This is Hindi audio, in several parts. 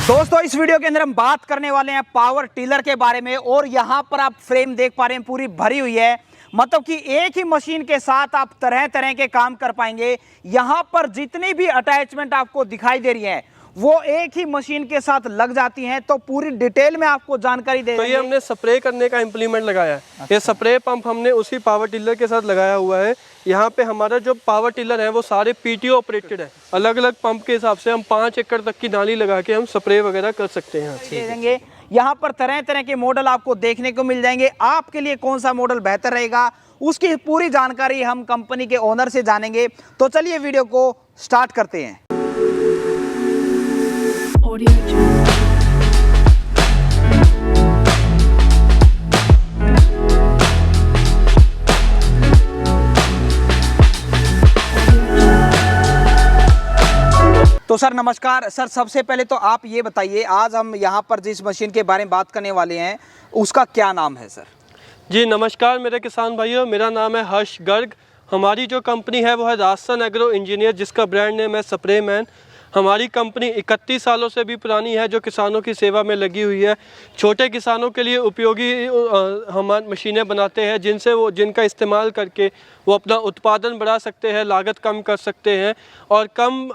दोस्तों इस वीडियो के अंदर हम बात करने वाले हैं पावर टिलर के बारे में। और यहां पर आप फ्रेम देख पा रहे हैं, पूरी भरी हुई है। मतलब कि एक ही मशीन के साथ आप तरह तरह के काम कर पाएंगे। यहां पर जितनी भी अटैचमेंट आपको दिखाई दे रही है वो एक ही मशीन के साथ लग जाती हैं। तो पूरी डिटेल में आपको जानकारी दे। तो ये हमने स्प्रे करने का इम्प्लीमेंट लगाया है। अच्छा। ये स्प्रे पंप हमने उसी पावर टिलर के साथ लगाया हुआ है। यहाँ पे हमारा जो पावर टिलर है वो सारे पीटीओ ऑपरेटेड है। अलग अलग पंप के हिसाब से हम 5 एकड़ तक की नाली लगा के हम स्प्रे वगैरह कर सकते हैं। यहाँ पर तरह तरह के मॉडल आपको देखने को मिल जाएंगे। आपके लिए कौन सा मॉडल बेहतर रहेगा उसकी पूरी जानकारी हम कंपनी के ओनर से जानेंगे। तो चलिए वीडियो को स्टार्ट करते हैं। तो सर नमस्कार। सर सबसे पहले तो आप ये बताइए, आज हम यहाँ पर जिस मशीन के बारे में बात करने वाले हैं उसका क्या नाम है? सर जी नमस्कार मेरे किसान भाइयों, मेरा नाम है हर्ष गर्ग। हमारी जो कंपनी है वो है राजस्थान एग्रो इंजीनियर, जिसका ब्रांड नेम है स्प्रे मैन। हमारी कंपनी 31 सालों से भी पुरानी है, जो किसानों की सेवा में लगी हुई है। छोटे किसानों के लिए उपयोगी हम मशीनें बनाते हैं जिनका इस्तेमाल करके वो अपना उत्पादन बढ़ा सकते हैं, लागत कम कर सकते हैं और कम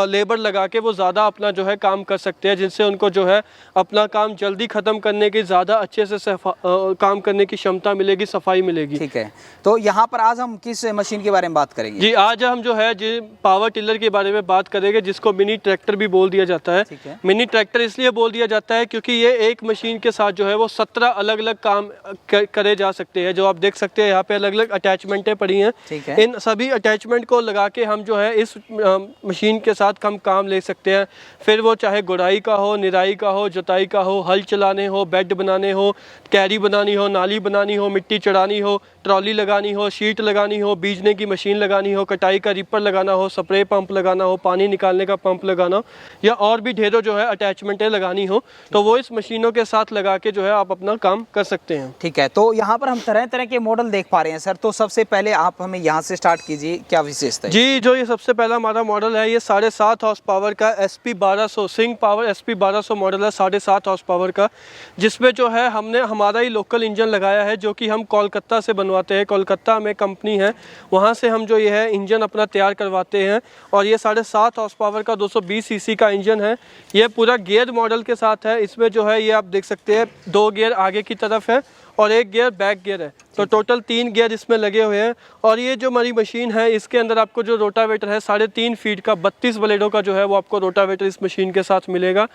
लेबर लगा के वो ज़्यादा अपना जो है काम कर सकते हैं, जिनसे उनको जो है अपना काम जल्दी ख़त्म करने की, ज़्यादा अच्छे से काम करने की क्षमता मिलेगी, सफाई मिलेगी। ठीक है, तो यहाँ पर आज हम किस मशीन के बारे में बात करेंगे? जी आज हम जो है पावर टिलर के बारे में बात करेंगे, जिसको मिनी ट्रैक्टर भी बोल दिया जाता है। मिनी ट्रैक्टर इसलिए बोल दिया जाता है क्योंकि ये एक मशीन के साथ जो है वो 17 अलग अलग काम करे जा सकते हैं। जो आप देख सकते हैं यहाँ पे अलग अलग अटैचमेंटें पड़ी हैं। इन सभी अटैचमेंट को लगा के हम जो है इस मशीन के साथ हम काम ले सकते हैं। फिर वो चाहे गुड़ाई का हो, निराई का हो, जुताई का हो, हल चलाने हो, बेड बनाने हो, कैरी बनानी हो, नाली बनानी हो, मिट्टी चढ़ानी हो, ट्रॉली लगानी हो, शीट लगानी हो, बीजने की मशीन लगानी हो, कटाई का रीपर लगाना हो, स्प्रे पंप लगाना हो, पानी निकालने का पंप लगाना हो, या और भी ढेरों जो है अटैचमेंटें लगानी हो, तो वो इस मशीनों के साथ लगा के जो है आप अपना काम कर सकते हैं। ठीक है, तो यहाँ पर हम तरह तरह के मॉडल देख पा रहे हैं सर। तो सबसे पहले आप हमें यहाँ से स्टार्ट कीजिए, क्या विशेषता है? जी जो ये सबसे पहला हमारा मॉडल है, ये 7.5 हॉर्स पावर का SP 1200 Singh power SP 1200 model है, 7.5 हॉर्स पावर का, जिसमें जो है हमने हमारा ही लोकल इंजन लगाया है, जो कि हम कोलकाता से बनवाते हैं। कोलकाता में कंपनी है, वहाँ से हम जो ये है इंजन अपना तैयार करवाते हैं। और ये 7.5 हॉर्स पावर का 220 सीसी का इंजन है। ये पूरा गियर मॉडल के साथ है। इसमें जो है ये आप देख सकते हैं 2 गियर आगे की तरफ है और 1 गियर बैक गियर है, तो टोटल 3 गियर इसमें लगे हुए हैं। और ये जो हमारी मशीन है इसके अंदर आपको जो रोटावेटर है 3.5 फीट का 32 ब्लेडों का जो है वो आपको रोटावेटर इस मशीन के साथ मिलेगा।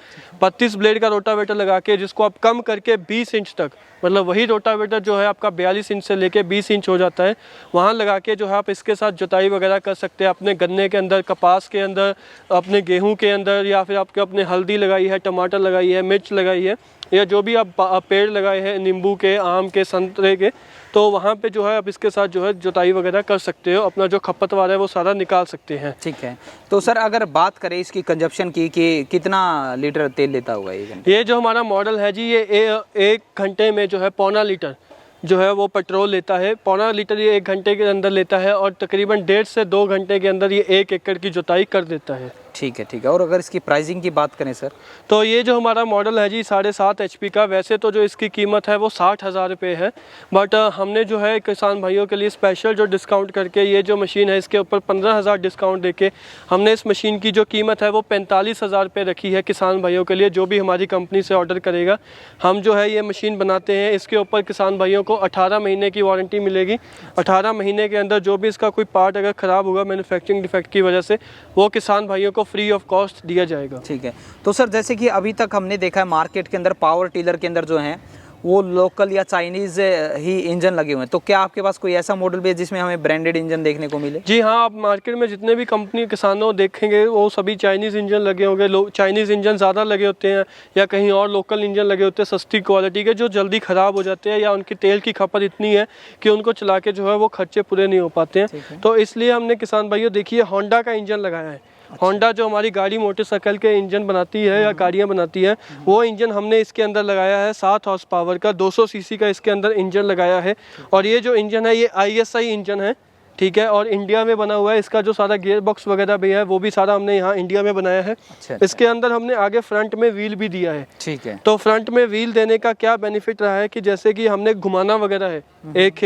32 ब्लेड का रोटावेटर लगा के जिसको आप कम करके 20 इंच तक, मतलब वही रोटावेटर जो है आपका 42 इंच से लेके 20 इंच हो जाता है, वहाँ लगा के जो है आप इसके साथ जुताई वगैरह कर सकते हैं। अपने गन्ने के अंदर, कपास के अंदर, अपने गेहूँ के अंदर, या फिर आपके अपने हल्दी लगाई है, टमाटर लगाई है, मिर्च लगाई है, या जो भी आप पेड़ लगाए हैं नींबू के, आम के, संतरे के, तो वहाँ पे जो है आप इसके साथ जो है जुताई वगैरह कर सकते हो, अपना जो खपतवार है वो सारा निकाल सकते हैं। ठीक है, तो सर अगर बात करें इसकी कंजप्शन की कि कितना लीटर तेल लेता होगा ये जो हमारा मॉडल है जी, ये 1 घंटे में जो है 1.25 लीटर जो है वो पेट्रोल लेता है। 1.25 लीटर ये 1 घंटे के अंदर लेता है और तकरीबन 1.5 से 2 घंटे के अंदर ये 1 एकड़ की जुताई कर देता है। ठीक है, ठीक है। और अगर इसकी प्राइसिंग की बात करें सर, तो ये जो हमारा मॉडल है जी 7.5 HP का, वैसे तो जो इसकी कीमत है वो 60,000 रुपये है, बट हमने जो है किसान भाइयों के लिए स्पेशल जो डिस्काउंट करके ये जो मशीन है इसके ऊपर 15,000 डिस्काउंट देके हमने इस मशीन की जो कीमत है वो 45,000 रुपये रखी है किसान भाइयों के लिए। जो भी हमारी कंपनी से ऑर्डर करेगा, हम जो है ये मशीन बनाते हैं, इसके ऊपर किसान भाइयों को 18 महीने की वारंटी मिलेगी। 18 महीने के अंदर जो भी इसका कोई पार्ट अगर ख़राब होगा मैन्युफैक्चरिंग डिफेक्ट की वजह से, वो किसान भाइयों को फ्री ऑफ कॉस्ट दिया जाएगा। ठीक है, तो सर जैसे कि अभी तक हमने देखा है मार्केट के अंदर पावर टिलर के अंदर जो है वो लोकल या चाइनीज ही इंजन लगे हुए हैं, तो क्या आपके पास कोई ऐसा मॉडल भी है जिसमें हमें ब्रांडेड इंजन देखने को मिले? जी हाँ, आप मार्केट में जितने भी कंपनी किसानों देखेंगे वो सभी चाइनीज़ इंजन लगे होंगे। चाइनीज़ इंजन ज़्यादा लगे होते हैं, या कहीं और लोकल इंजन लगे होते हैं सस्ती क्वालिटी के, जो जल्दी ख़राब हो जाते हैं, या उनकी तेल की खपत इतनी है कि उनको चला के जो है वो खर्चे पूरे नहीं हो पाते हैं। तो इसलिए हमने किसान भाइयों देखिए होंडा का इंजन लगाया है। होंडा जो हमारी गाड़ी मोटरसाइकिल के इंजन बनाती है या गाड़ियाँ बनाती है, वो इंजन हमने इसके अंदर लगाया है। 7 हॉर्स पावर का 200 सीसी का इसके अंदर इंजन लगाया है। और ये जो इंजन है ये ISI इंजन है, ठीक है, और इंडिया में बना हुआ है। इसका जो सारा गियर बॉक्स वगैरह भी है वो भी सारा हमने यहाँ इंडिया में बनाया है। अच्छा, इसके अंदर हमने आगे फ्रंट में व्हील भी दिया है। ठीक है। तो फ्रंट में व्हील देने का क्या बेनिफिट रहा है कि जैसे कि हमने घुमाना वगैरह है, एक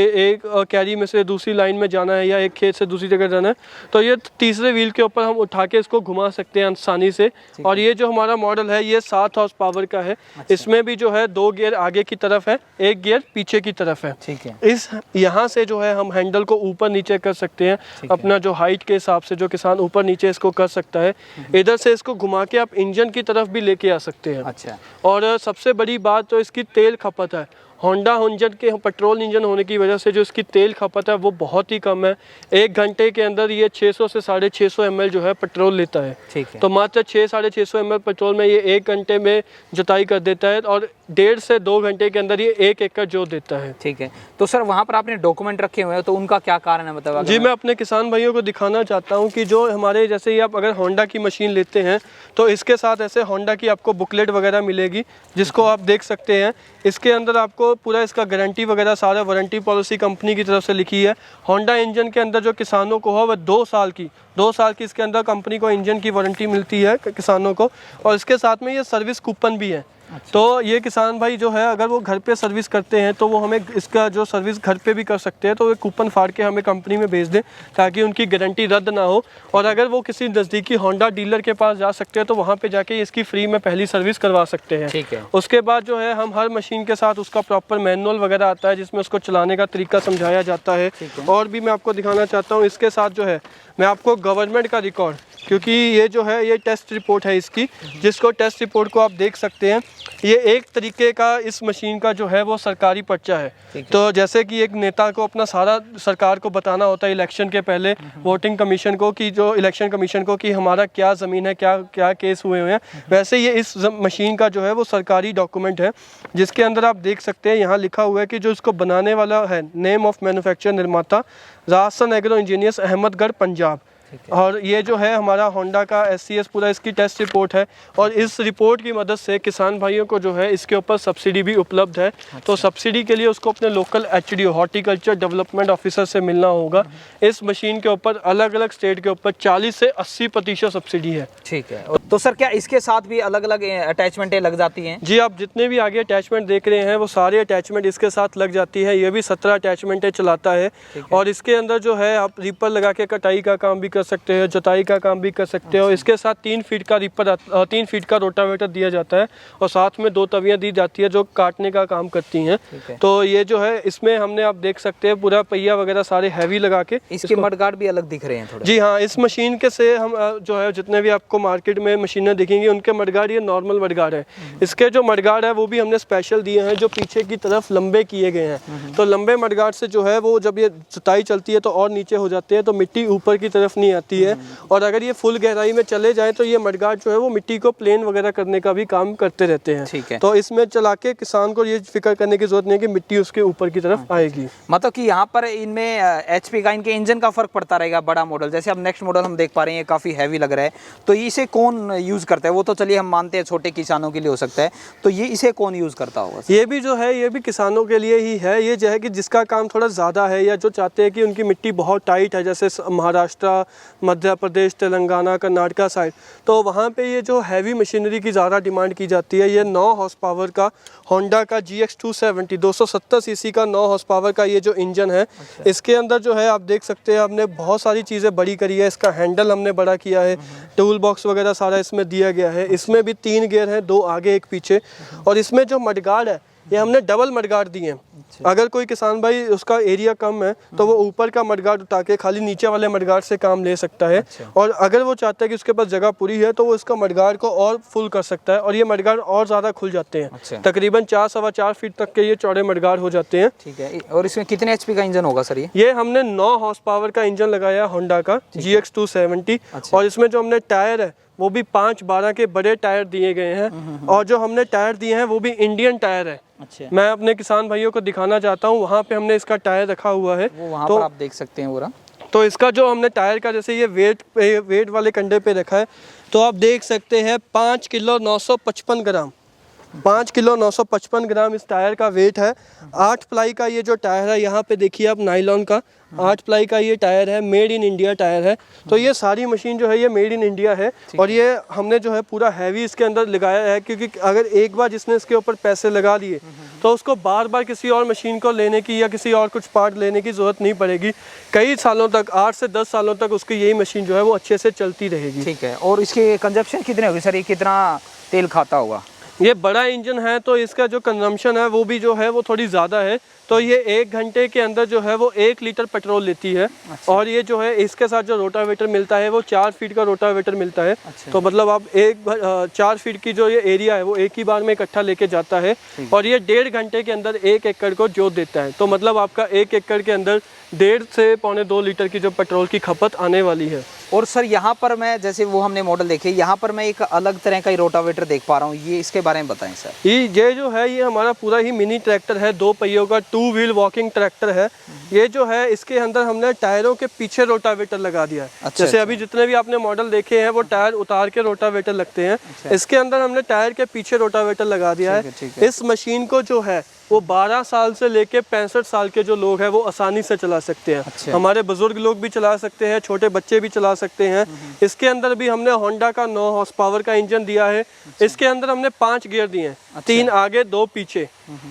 कैरी में से दूसरी लाइन में जाना है या एक खेत से दूसरी जगह जाना है, तो ये तीसरे व्हील के ऊपर हम उठा के इसको घुमा सकते हैं आसानी से। और ये जो हमारा मॉडल है ये 7 हॉर्स पावर का है। इसमें भी जो है 2 गियर आगे की तरफ है, 1 गियर पीछे की तरफ है। ठीक है। इस यहाँ से जो है हम हैंडल को ऊपर नीचे कर सकते हैं अपना जो हाइट के हिसाब से, जो किसान ऊपर नीचे इसको कर सकता है। इधर से इसको घुमा के आप इंजन की तरफ भी लेके आ सकते हैं। अच्छा। और सबसे बड़ी बात तो इसकी तेल खपत है। होंडा इंजन के पेट्रोल इंजन होने की वजह से जो इसकी तेल खपत है वो बहुत ही कम है। 1 घंटे के अंदर ये 600 से 650 ml जो है पेट्रोल लेता है। ठीक है। तो मात्र 600-650 ml पेट्रोल में ये 1 घंटे में जुताई कर देता है और 1.5 से 2 घंटे के अंदर ये 1 एकड़ जोत देता है। ठीक है। तो सर वहाँ पर आपने डॉक्यूमेंट रखे हुए हैं, तो उनका क्या कारण है? मतलब जी, मैं अपने किसान भाइयों को दिखाना चाहता हूँ कि जो हमारे जैसे ही आप अगर होंडा की मशीन लेते हैं तो इसके साथ ऐसे होंडा की आपको बुकलेट वगैरह मिलेगी जिसको आप देख सकते हैं। इसके अंदर आपको पूरा इसका गारंटी वगैरह सारा वारंटी पॉलिसी कंपनी की तरफ से लिखी है। होंडा इंजन के अंदर जो किसानों को हो वह 2 साल की इसके अंदर कंपनी को इंजन की वारंटी मिलती है किसानों को, और इसके साथ में ये सर्विस कूपन भी है। अच्छा। तो ये किसान भाई जो है अगर वो घर पे सर्विस करते हैं तो वो हमें इसका जो सर्विस घर पे भी कर सकते हैं, तो वो कूपन फाड़ के हमें कंपनी में भेज दें ताकि उनकी गारंटी रद्द ना हो। और अगर वो किसी नज़दीकी होंडा डीलर के पास जा सकते हैं तो वहाँ पे जाके इसकी फ्री में पहली सर्विस करवा सकते हैं। ठीक है। उसके बाद जो है हम हर मशीन के साथ उसका प्रॉपर मैनुअल वगैरह आता है जिसमें उसको चलाने का तरीका समझाया जाता है। और भी मैं आपको दिखाना चाहता हूँ इसके साथ जो है मैं आपको गवर्नमेंट का रिकॉर्ड, क्योंकि ये जो है ये टेस्ट रिपोर्ट है इसकी, जिसको टेस्ट रिपोर्ट को आप देख सकते हैं। ये एक तरीके का इस मशीन का जो है वो सरकारी पर्चा है। तो जैसे कि एक नेता को अपना सारा सरकार को बताना होता है इलेक्शन के पहले वोटिंग कमीशन को कि जो इलेक्शन कमीशन को कि हमारा क्या ज़मीन है, क्या क्या केस हुए हैं, वैसे ये इस मशीन का जो है वो सरकारी डॉक्यूमेंट है जिसके अंदर आप देख सकते हैं यहाँ लिखा हुआ है कि जो इसको बनाने वाला है नेम ऑफ मैन्युफैक्चर निर्माता राजसन एग्रो इंजीनियर्स अहमदगढ़ पंजाब। और ये जो है हमारा होंडा का SCS पूरा इसकी टेस्ट रिपोर्ट है, और इस रिपोर्ट की मदद से किसान भाइयों को जो है इसके ऊपर सब्सिडी भी उपलब्ध है। तो सब्सिडी के लिए उसको अपने local HDO horticulture development officer से मिलना होगा। इस मशीन के ऊपर अलग अलग स्टेट के ऊपर 40 से 80% सब्सिडी है। ठीक है। तो सर क्या इसके साथ भी अलग अलग अटैचमेंटें लग जाती हैं? जी, आप जितने भी आगे अटैचमेंट देख रहे हैं वो सारे अटैचमेंट इसके साथ लग जाती है। ये भी 17 अटैचमेंटें चलाता है। और इसके अंदर जो है आप रीपर लगा के कटाई का काम भी कर सकते हो, जुताई का काम भी कर सकते हो। इसके साथ 3 फीट का रीपर 3 फीट का रोटावेटर दिया जाता है और साथ में 2 तवियां दी जाती है जो काटने का काम करती हैं। तो ये जो है इसमें हमने आप देख सकते हैं पूरा पहिया वगैरह सारे हैवी लगा के। इसके मडगार्ड भी अलग दिख रहे हैं थोड़े। जी हाँ, इस मशीन के से हम जो है जितने भी आपको मार्केट में मशीनें दिखेंगी उनके मडगार्ड ये नॉर्मल मडगार्ड है। इसके जो मडगार्ड है वो भी हमने स्पेशल दिए हैं जो पीछे की तरफ लंबे किए गए हैं। तो लंबे मडगार्ड से जो है वो जब ये जुताई चलती है तो और नीचे हो जाते हैं, तो मिट्टी ऊपर की तरफ नहीं आती है। और अगर ये फुल गहराई में चले जाएं तो ये मडगार्ड जो है वो मिट्टी को प्लेन वगैरह करने का भी काम करते रहते हैं। ठीक है। तो इसमें चला के किसान को ये फिक्र करने की जरूरत नहीं है कि मिट्टी उसके ऊपर की तरफ आएगी। मतलब कि यहाँ पर इनमें HP का इनके इंजन का फर्क पड़ता रहेगा। बड़ा मॉडल जैसे अब नेक्स्ट मॉडल हम देख पा रहे हैं काफ़ी हैवी लग रहा है, तो इसे कौन यूज़ करता है? वो तो चलिए हम मानते हैं छोटे किसानों के लिए हो सकता है, तो ये इसे कौन यूज़ करता होगा? ये भी जो है ये भी किसानों के लिए ही है। ये जो है कि जिसका काम थोड़ा ज़्यादा है या जो चाहते हैं कि उनकी मिट्टी बहुत टाइट है, जैसे महाराष्ट्र, मध्य प्रदेश, तेलंगाना, कर्नाटका साइड, तो वहाँ पे ये जो हैवी मशीनरी की ज़्यादा डिमांड की जाती है। ये 9 हॉर्स पावर का होंडा का GX 270 270 सीसी का 9 हॉर्स पावर का ये जो इंजन है। इसके अंदर जो है आप देख सकते हैं हमने बहुत सारी चीज़ें बड़ी करी है। इसका हैंडल हमने बड़ा किया है, टूल बॉक्स वगैरह सारा इसमें दिया गया है। इसमें भी 3 गियर हैं, 2 आगे 1 पीछे। और इसमें जो मडगार्ड है ये हमने डबल मडगार्ड दिए हैं। अगर कोई किसान भाई उसका एरिया कम है तो वो ऊपर का मडगार्ड उठा के खाली नीचे वाले मडगार्ड से काम ले सकता है। और अगर वो चाहता है कि उसके पास जगह पूरी है तो वो इसका मडगार्ड को और फुल कर सकता है, और ये मडगार्ड और ज़्यादा खुल जाते हैं। तकरीबन 4-4.25 फीट तक के ये चौड़े मडगार्ड हो जाते हैं। ठीक है। और इसमें कितने HP का इंजन होगा सर? ये हमने 9 हॉर्स पावर का इंजन लगाया होंडा का GX 270। और इसमें जो हमने टायर है वो भी 5-12 के बड़े टायर दिए गए हैं। और जो हमने टायर दिए हैं वो भी इंडियन टायर है। अच्छा। मैं अपने किसान भाइयों को दिखाना चाहता हूँ, वहाँ पे हमने इसका टायर रखा हुआ है। वो वहाँ तो पर आप देख सकते हैं पूरा। तो इसका जो हमने टायर का जैसे ये वेट वाले कंडे पे रखा है, तो आप देख सकते हैं 5 किलो 955 ग्राम 5 किलो 955 ग्राम इस टायर का वेट है। 8 प्लाई का ये जो टायर है, यहाँ पे देखिए आप, नाइलॉन का 8 प्लाई का ये टायर है, मेड इन इंडिया टायर है। तो ये सारी मशीन जो है ये मेड इन इंडिया है। और ये हमने जो है पूरा हैवी इसके अंदर लगाया है, क्योंकि अगर एक बार जिसने इसके ऊपर पैसे लगा लिए तो उसको बार बार किसी और मशीन को लेने की या किसी और कुछ पार्ट लेने की ज़रूरत नहीं पड़ेगी। कई सालों तक, 8 से 10 सालों तक उसकी यही मशीन जो है वो अच्छे से चलती रहेगी। ठीक है। और इसके कंजप्शन कितने होगी सर, ये कितना तेल खाता होगा? ये बड़ा इंजन है तो इसका जो कंजम्पशन है वो भी जो है वो थोड़ी ज़्यादा है। तो ये 1 घंटे के अंदर जो है वो 1 लीटर पेट्रोल लेती है। अच्छा। और ये जो है इसके साथ जो रोटावेटर मिलता है वो 4 फीट का रोटावेटर मिलता है। अच्छा। तो मतलब आप 4 फीट की जो ये एरिया है वो एक ही बार में इकट्ठा लेके जाता है। और ये 1.5 घंटे के अंदर 1 एकड़ को जोत देता है। तो मतलब आपका 1 एकड़ के अंदर 1.5 से पौने 2 लीटर की जो पेट्रोल की खपत आने वाली है। और सर यहाँ पर मैं, जैसे वो हमने मॉडल देखे, यहाँ पर मैं एक अलग तरह का ही रोटावेटर देख पा रहा हूँ, ये इसके बारे में बताएं सर। ये जो है ये हमारा पूरा ही मिनी ट्रैक्टर है, 2 पहियों का 2 व्हील वॉकिंग ट्रैक्टर है। ये जो है इसके अंदर हमने टायरों के पीछे रोटावेटर लगा दिया है। अच्छा, जैसे अभी जितने भी आपने मॉडल देखे हैं वो टायर उतार के रोटावेटर लगते हैं। अच्छा। इसके अंदर हमने टायर के पीछे रोटावेटर लगा दिया है। इस मशीन को जो है वो 12 साल से लेके 65 साल के जो लोग हैं वो आसानी से चला सकते हैं। अच्छा। हमारे बुजुर्ग लोग भी चला सकते हैं, छोटे बच्चे भी चला सकते हैं। इसके अंदर भी हमने होंडा का 9 हॉर्स पावर का इंजन दिया है। अच्छा। इसके अंदर हमने 5 गियर दिए हैं। अच्छा। 3 आगे 2 पीछे।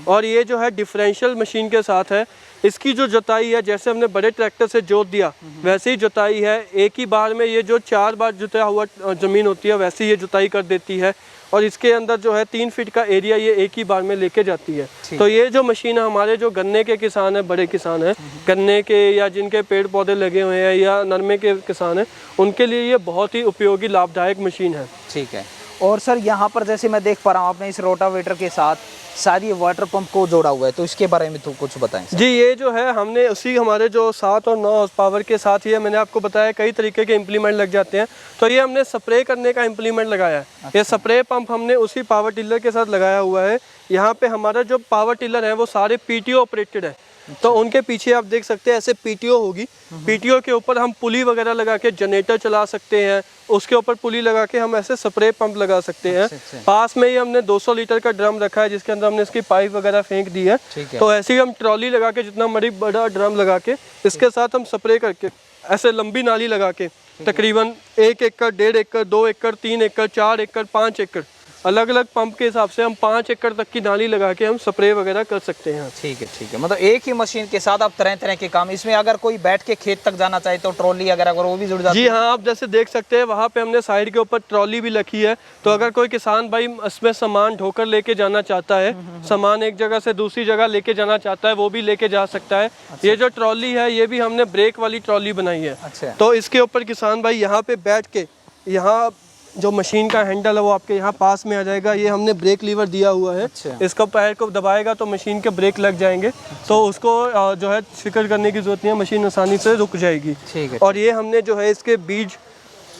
और ये जो है डिफरेंशियल मशीन के साथ है। इसकी जो जुताई है, जैसे हमने बड़े ट्रैक्टर से जोत दिया वैसे ही जुताई है। एक ही बार में ये जो 4 बार जुता हुआ ज़मीन होती है वैसे ये जुताई कर देती है। और इसके अंदर जो है 3 फीट का एरिया ये एक ही बार में लेके जाती है। तो ये जो मशीन है, हमारे जो गन्ने के किसान हैं, बड़े किसान हैं, गन्ने के या जिनके पेड़ पौधे लगे हुए हैं या नरमे के किसान हैं, उनके लिए ये बहुत ही उपयोगी लाभदायक मशीन है। ठीक है। और सर यहाँ पर जैसे मैं देख पा रहा हूँ आपने इस रोटावेटर के साथ शायद ये वाटर पंप को जोड़ा हुआ है, तो इसके बारे में तो कुछ बताएं सर। जी, ये जो है हमने उसी हमारे जो 7 और 9 हॉर्स पावर के साथ ही है, मैंने आपको बताया कई तरीके के इम्प्लीमेंट लग जाते हैं। तो ये हमने स्प्रे करने का इम्प्लीमेंट लगाया है। अच्छा। ये स्प्रे पंप हमने उसी पावर टिलर के साथ लगाया हुआ है। यहाँ पे हमारा जो पावर टिलर है वो सारे पीटीओ ऑपरेटेड है। तो उनके पीछे आप देख सकते हैं ऐसे पीटीओ होगी। पीटीओ के ऊपर हम पुली वगैरह लगा के जनरेटर चला सकते हैं। उसके ऊपर पुली लगा के हम ऐसे स्प्रे पंप लगा सकते हैं। पास में ही हमने 200 लीटर का ड्रम रखा है जिसके अंदर हमने इसकी पाइप वगैरह फेंक दी है। तो ऐसे ही हम ट्रॉली लगा के, जितना बड़ा ड्रम लगा के इसके साथ हम स्प्रे करके ऐसे लंबी नाली लगा के तकरीबन 1 एकड़, 1.5 एकड़, 2 एकड़, 3 एकड़, 4 एकड़, 5 एकड़ अलग अलग पंप के हिसाब से हम 5 एकड़ तक की नाली लगा के हम स्प्रे वगैरह कर सकते हैं। ठीक है, ठीक है। मतलब एक ही मशीन के साथ आप तरह तरह के काम, इसमें अगर कोई बैठ के खेत तक जाना चाहे तो ट्रॉली अगर वो भी जुड़ जाती है। जी हाँ, आप जैसे देख सकते हैं वहाँ पे हमने साइड के ऊपर ट्रॉली भी रखी है। तो अगर कोई किसान भाई इसमें सामान ढोकर लेके जाना चाहता है, सामान एक जगह से दूसरी जगह लेके जाना चाहता है, वो भी लेके जा सकता है। अच्छा। ये जो ट्रॉली है ये भी हमने ब्रेक वाली ट्रॉली बनाई है। अच्छा। तो इसके ऊपर किसान भाई यहाँ पे बैठ के, यहाँ जो मशीन का हैंडल है वो आपके यहाँ पास में आ जाएगा। ये हमने ब्रेक लीवर दिया हुआ है। अच्छा। इसका पैर को दबाएगा तो मशीन के ब्रेक लग जाएंगे। अच्छा। तो उसको जो है फिक्र करने की जरूरत नहीं है, मशीन आसानी से रुक जाएगी। ठीक है। और ये हमने जो है इसके बीज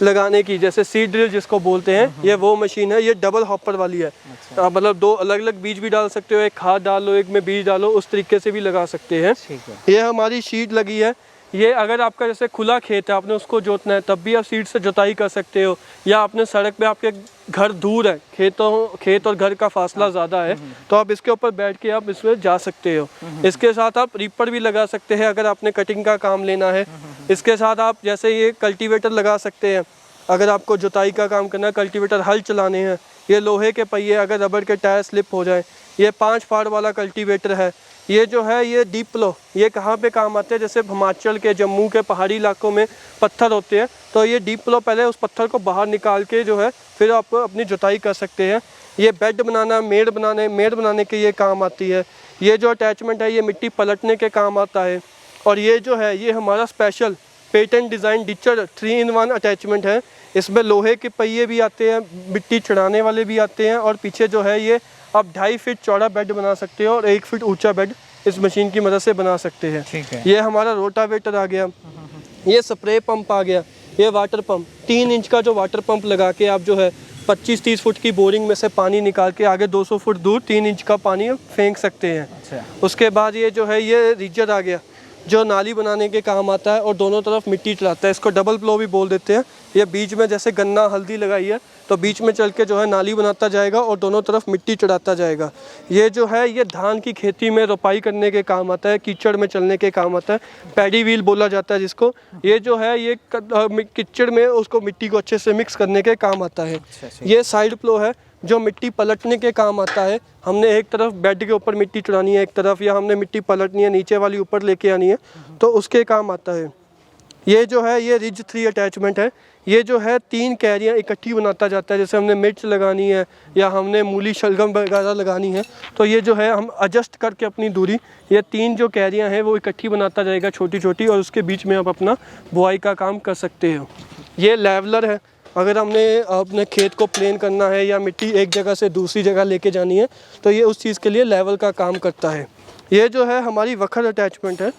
लगाने की, जैसे सीड ड्रिल जिसको बोलते हैं, ये वो मशीन है। ये डबल हॉपर वाली है। अच्छा। मतलब 2 अलग अलग बीज भी डाल सकते हो, एक खाद डालो एक में बीज डालो, उस तरीके से भी लगा सकते हैं। ठीक है। ये हमारी शीट लगी है। ये अगर आपका जैसे खुला खेत है, आपने उसको जोतना है, तब भी आप सीट से जुताई कर सकते हो। या आपने सड़क पे, आपके घर दूर है, खेत और घर का फासला ज़्यादा है, तो आप इसके ऊपर बैठ के आप इसमें जा सकते हो। इसके साथ आप रीपर भी लगा सकते हैं अगर आपने कटिंग का काम लेना है। इसके साथ आप जैसे ये कल्टीवेटर लगा सकते हैं अगर आपको जुताई का काम करना है, कल्टीवेटर हल चलाने हैं। ये लोहे के पहिए, अगर रबड़ के टायर स्लिप हो जाए। ये 5 फाड़ वाला कल्टीवेटर है। ये जो है ये डीप प्लो, ये कहाँ पे काम आते हैं, जैसे हिमाचल के, जम्मू के पहाड़ी इलाकों में पत्थर होते हैं, तो ये डीप प्लो पहले उस पत्थर को बाहर निकाल के जो है फिर आप अपनी जुताई कर सकते हैं। ये बेड बनाना, मेड़ बनाने के ये काम आती है। ये जो अटैचमेंट है ये मिट्टी पलटने के काम आता है। और ये जो है ये हमारा special patent design ditcher 3-in-1 attachment है। इसमें लोहे के पहिए भी आते हैं, मिट्टी चढ़ाने वाले भी आते हैं, और पीछे जो है ये आप 2.5 फीट चौड़ा बेड बना सकते हो और 1 फीट ऊंचा बेड इस मशीन की मदद से बना सकते हैं। ठीक है। ये हमारा रोटावेटर आ गया। ये स्प्रे पंप आ गया। ये वाटर पंप, 3 इंच का जो वाटर पंप लगा के आप जो है 25-30 फुट की बोरिंग में से पानी निकाल के आगे 200 फुट दूर 3 इंच का पानी फेंक सकते हैं। अच्छा। उसके बाद ये जो है ये रीजर आ गया। जो नाली बनाने के काम आता है और दोनों तरफ मिट्टी चढ़ाता है। इसको डबल प्लो भी बोल देते हैं। ये बीच में जैसे गन्ना हल्दी लगाई है तो बीच में चल के जो है नाली बनाता जाएगा और दोनों तरफ मिट्टी चढ़ाता जाएगा। ये जो है ये धान की खेती में रोपाई करने के काम आता है, कीचड़ में चलने के काम आता है, पैडी व्हील बोला जाता है जिसको। ये जो है ये कीचड़ में उसको मिट्टी को अच्छे से मिक्स करने के काम आता है। ये साइड प्लो है जो मिट्टी पलटने के काम आता है। हमने एक तरफ बेड के ऊपर मिट्टी चढ़ानी है एक तरफ, या हमने मिट्टी पलटनी है नीचे वाली ऊपर लेके आनी है तो उसके काम आता है। ये जो है ये रिज 3 अटैचमेंट है। ये जो है 3 कैरियाँ इकट्ठी बनाता जाता है। जैसे हमने मिर्च लगानी है या हमने मूली शलगम वगैरह लगानी है तो ये जो है हम एडजस्ट करके अपनी दूरी, ये 3 जो कैरियाँ हैं वो इकट्ठी बनाता जाएगा छोटी छोटी, और उसके बीच में आप अपना बुआई का काम कर सकते हो। ये लेवलर है। अगर हमने अपने खेत को प्लेन करना है या मिट्टी एक जगह से दूसरी जगह लेके जानी है तो ये उस चीज़ के लिए लेवल का काम करता है। ये जो है हमारी वखर अटैचमेंट है।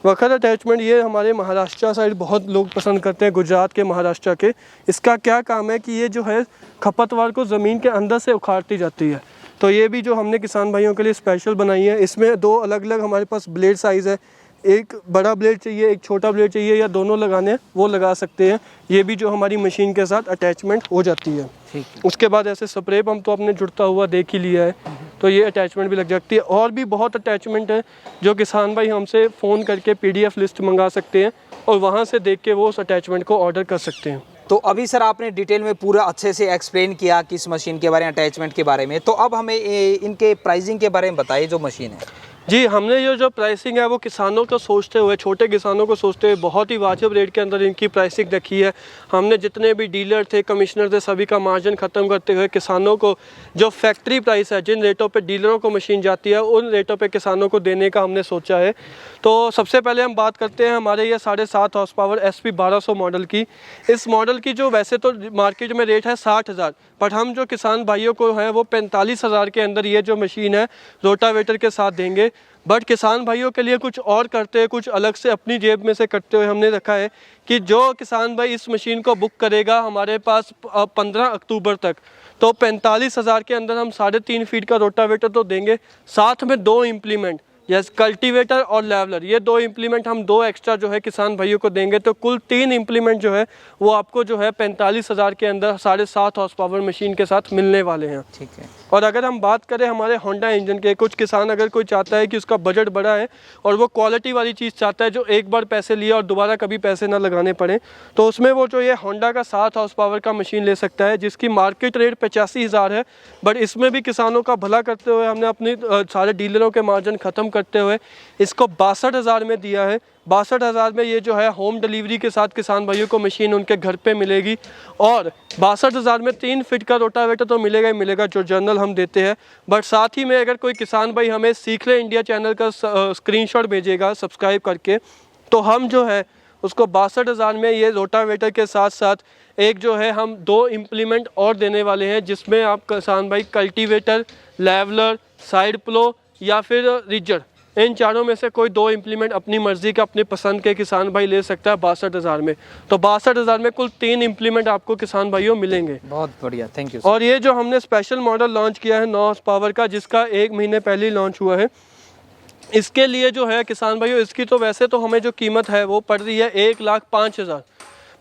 वखर अटैचमेंट ये हमारे महाराष्ट्र साइड बहुत लोग पसंद करते हैं, गुजरात के, महाराष्ट्र के। इसका क्या काम है कि ये जो है खपतवार को ज़मीन के अंदर से उखाड़ती जाती है। तो ये भी जो हमने किसान भाइयों के लिए स्पेशल बनाई है। इसमें 2 अलग अलग हमारे पास ब्लेड साइज़ है। एक बड़ा ब्लेड चाहिए, एक छोटा ब्लेड चाहिए, या दोनों लगाने वो लगा सकते हैं। ये भी जो हमारी मशीन के साथ अटैचमेंट हो जाती है। उसके बाद ऐसे स्प्रे पंप तो आपने जुड़ता हुआ देख ही लिया है, तो ये अटैचमेंट भी लग जाती है। और भी बहुत अटैचमेंट है जो किसान भाई हमसे फ़ोन करके PDF लिस्ट मंगा सकते हैं और वहाँ से देख के वो उस अटैचमेंट को ऑर्डर कर सकते हैं। तो अभी सर आपने डिटेल में पूरा अच्छे से एक्सप्लेन किया किस मशीन के बारे में, अटैचमेंट के बारे में। तो अब हमें इनके प्राइसिंग के बारे में बताइए जो मशीन है। जी, हमने ये जो प्राइसिंग है वो किसानों को सोचते हुए, छोटे किसानों को सोचते हुए बहुत ही वाजिब रेट के अंदर इनकी प्राइसिंग रखी है। हमने जितने भी डीलर थे, कमिश्नर थे, सभी का मार्जिन ख़त्म करते हुए किसानों को जो फैक्ट्री प्राइस है, जिन रेटों पे डीलरों को मशीन जाती है उन रेटों पे किसानों को देने का हमने सोचा है। तो सबसे पहले हम बात करते हैं हमारे ये 7.5 हॉर्स पावर SP 1200 मॉडल की। इस मॉडल की जो वैसे तो मार्केट में रेट है 60,000, बट हम जो किसान भाइयों को है वो 45,000 के अंदर ये जो मशीन है रोटावेटर के साथ देंगे। बट किसान भाइयों के लिए कुछ और करते हैं, कुछ अलग से अपनी जेब में से करते हुए हमने रखा है कि जो किसान भाई इस मशीन को बुक करेगा हमारे पास 15 अक्टूबर तक, तो 45,000 के अंदर हम 3.5 फीट का रोटावेटर तो देंगे, साथ में 2 इम्प्लीमेंट, यस, कल्टीवेटर और लेवलर, ये 2 इम्प्लीमेंट हम 2 एक्स्ट्रा जो है किसान भाइयों को देंगे। तो कुल 3 इम्प्लीमेंट जो है वो आपको जो है 45,000 के अंदर 7.5 हॉर्स पावर मशीन के साथ मिलने वाले हैं। ठीक है। और अगर हम बात करें हमारे होंडा इंजन के, कुछ किसान अगर कोई चाहता है कि उसका बजट बड़ा है और वो क्वालिटी वाली चीज़ चाहता है जो एक बार पैसे लिए और दोबारा कभी पैसे ना लगाने पड़े, तो उसमें वो जो ये होंडा का 7 हॉर्स पावर का मशीन ले सकता है जिसकी मार्केट रेट 85,000 है। बट इसमें भी किसानों का भला करते हुए हमने अपने सारे डीलरों के मार्जिन ख़त्म करते हुए इसको 62,000 में दिया है। 62,000 में ये जो है होम डिलीवरी के साथ किसान भाइयों को मशीन उनके घर पे मिलेगी। और 62,000 में 3 फीट का रोटावेटर तो मिलेगा ही मिलेगा जो जर्नल हम देते हैं। बट साथ ही में अगर कोई किसान भाई हमें सीख ले इंडिया चैनल का स्क्रीनशॉट भेजेगा सब्सक्राइब करके, तो हम जो है उसको 62,000 में ये रोटावेटर के साथ साथ एक जो है हम 2 इम्प्लीमेंट और देने वाले हैं, जिसमें आप किसान भाई कल्टीवेटर, लेवलर, साइड प्लो या फिर रिजर, इन चारों में से कोई 2 इम्प्लीमेंट अपनी मर्जी का, अपनी पसंद के किसान भाई ले सकता है 62,000 में। तो 62,000 में कुल 3 इम्प्लीमेंट आपको किसान भाइयों मिलेंगे। बहुत बढ़िया, थैंक यू। और ये जो हमने स्पेशल मॉडल लॉन्च किया है 9 हॉर्स पावर का, जिसका 1 महीने पहले ही लॉन्च हुआ है, इसके लिए जो है किसान भाइयों इसकी तो वैसे तो हमें जो कीमत है वो पड़ रही है 1,05,000,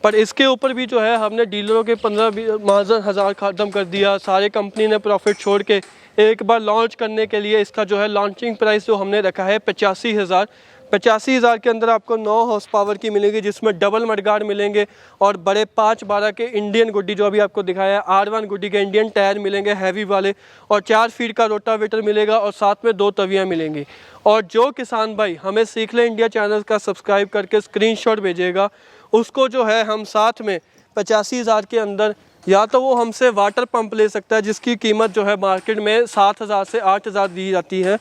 पर इसके ऊपर भी जो है हमने डीलरों के 15,000 ख़त्म कर दिया। सारे कंपनी ने प्रॉफिट छोड़ के एक बार लॉन्च करने के लिए इसका जो है लॉन्चिंग प्राइस जो हमने रखा है 85,000। 85,000 के अंदर आपको 9 हॉर्स पावर की मिलेगी, जिसमें डबल मडगार्ड मिलेंगे और बड़े 5/12 के इंडियन गुड्डी जो अभी आपको दिखाया है R1 गुड्डी के इंडियन टायर मिलेंगे हैवी वाले, और 4 फीट का रोटावेटर मिलेगा और साथ में 2 तवियाँ मिलेंगी। और जो किसान भाई हमें सीख ले इंडिया चैनल का सब्सक्राइब करके स्क्रीनशॉट भेजेगा, उसको जो है हम साथ में 85,000 के अंदर या तो वो हमसे वाटर पंप ले सकता है जिसकी कीमत जो है मार्केट में 7,000 से 8,000 दी जाती है,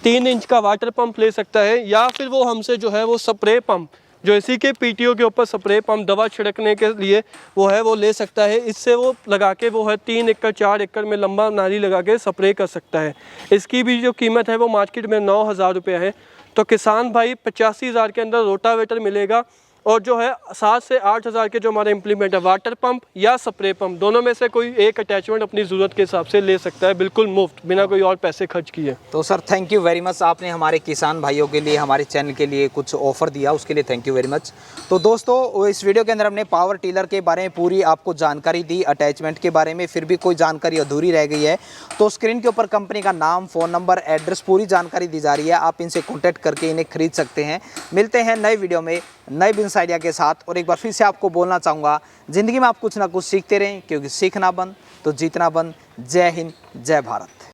3 इंच का वाटर पंप ले सकता है, या फिर वो हमसे जो है वो स्प्रे पंप जो इसी के PTO के ऊपर स्प्रे पंप दवा छिड़कने के लिए वो है वो ले सकता है। इससे वो लगा के वो है 3 एकड़ 4 एकड़ में लंबा नाली लगा के स्प्रे कर सकता है। इसकी भी जो कीमत है वो मार्केट में 9,000 रुपये है। तो किसान भाई 85,000 के अंदर रोटावेटर मिलेगा और जो है 7 से 8 हज़ार के जो हमारा इम्प्लीमेंट है, वाटर पंप या स्प्रे पंप, दोनों में से कोई एक अटैचमेंट अपनी ज़रूरत के हिसाब से ले सकता है, बिल्कुल मुफ्त, बिना कोई और पैसे खर्च किए। तो sir thank you very much, आपने हमारे किसान भाइयों के लिए, हमारे चैनल के लिए कुछ ऑफर दिया, उसके लिए थैंक यू वेरी मच। तो दोस्तों इस वीडियो के अंदर हमने पावर टिलर के बारे में पूरी आपको जानकारी दी, अटैचमेंट के बारे में, फिर भी कोई जानकारी अधूरी रह गई है तो स्क्रीन के ऊपर कंपनी का नाम, फ़ोन नंबर, एड्रेस, पूरी जानकारी दी जा रही है, आप इनसे कॉन्टैक्ट करके इन्हें खरीद सकते हैं। मिलते हैं नए वीडियो में नए बिजनेस आइडिया के साथ। और एक बार फिर से आपको बोलना चाहूँगा, ज़िंदगी में आप कुछ ना कुछ सीखते रहें, क्योंकि सीखना बंद तो जीतना बंद। जय हिंद, जय भारत।